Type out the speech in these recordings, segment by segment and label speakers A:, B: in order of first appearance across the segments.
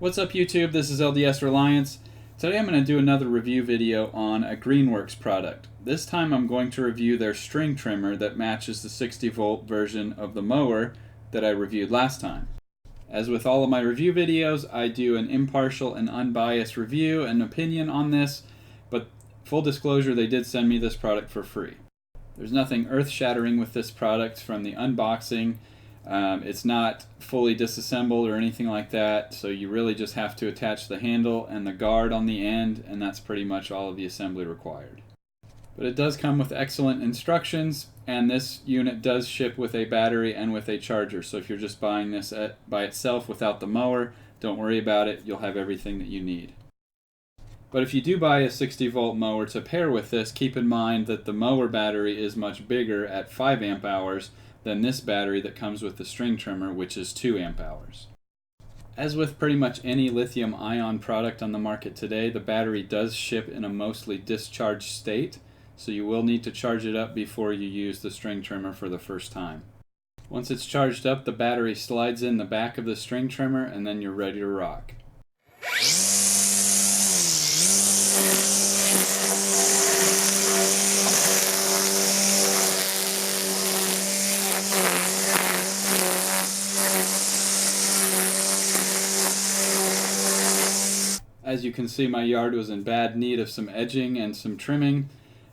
A: What's up YouTube, this is LDS Reliance. Today I'm going to do another review video on a GreenWorks product. This time I'm going to review their string trimmer that matches the 60 volt version of the mower that I reviewed last time. As with all of my review videos, I do an impartial and unbiased review and opinion on this, but full disclosure, they did send me this product for free. There's nothing earth-shattering with this product from the unboxing. It's not fully disassembled or anything like that, so you really just have to attach the handle and the guard on the end, and that's pretty much all of the assembly required. But it does come with excellent instructions, and this unit does ship with a battery and with a charger, so if you're just buying this by itself without the mower, don't worry about it, you'll have everything that you need. But if you do buy a 60 volt mower to pair with this, keep in mind that the mower battery is much bigger at 5 amp hours than this battery that comes with the string trimmer, which is 2 amp hours. As with pretty much any lithium ion product on the market today, the battery does ship in a mostly discharged state, so you will need to charge it up before you use the string trimmer for the first time. Once it's charged up, the battery slides in the back of the string trimmer and then you're ready to rock. As you can see, my yard was in bad need of some edging and some trimming.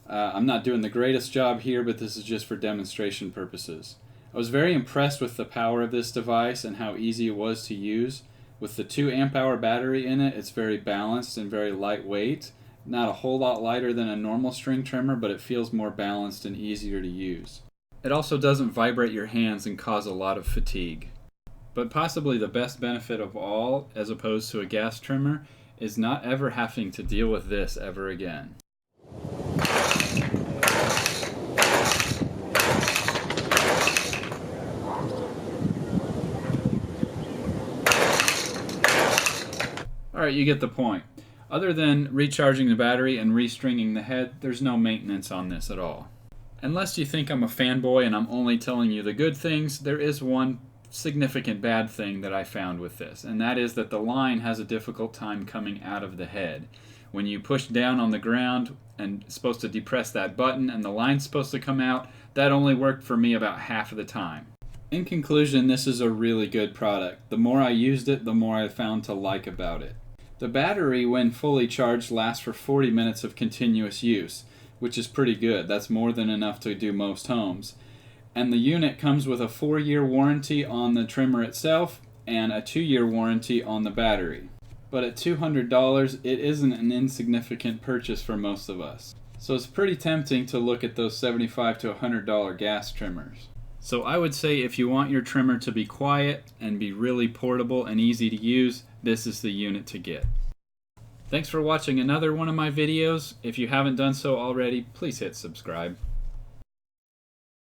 A: I'm not doing the greatest job here, but this is just for demonstration purposes. I was very impressed with the power of this device and how easy it was to use. With the 2 amp hour battery in it, it's very balanced and very lightweight. Not a whole lot lighter than a normal string trimmer, but it feels more balanced and easier to use. It also doesn't vibrate your hands and cause a lot of fatigue. But possibly the best benefit of all, as opposed to a gas trimmer, is not ever having to deal with this ever again. Alright, you get the point. Other than recharging the battery and restringing the head, there's no maintenance on this at all. Unless you think I'm a fanboy and I'm only telling you the good things, there is one significant bad thing that I found with this, and that is that the line has a difficult time coming out of the head. When you push down on the ground and supposed to depress that button and the line's supposed to come out, that only worked for me about half of the time. In conclusion, this is a really good product. The more I used it, the more I found to like about it. The battery, when fully charged, lasts for 40 minutes of continuous use, which is pretty good. That's more than enough to do most homes. And the unit comes with a 4-year warranty on the trimmer itself and a 2-year warranty on the battery. But at $200, it isn't an insignificant purchase for most of us. So it's pretty tempting to look at those $75 to $100 gas trimmers. So I would say if you want your trimmer to be quiet and be really portable and easy to use, this is the unit to get. Thanks for watching another one of my videos. If you haven't done so already, please hit subscribe.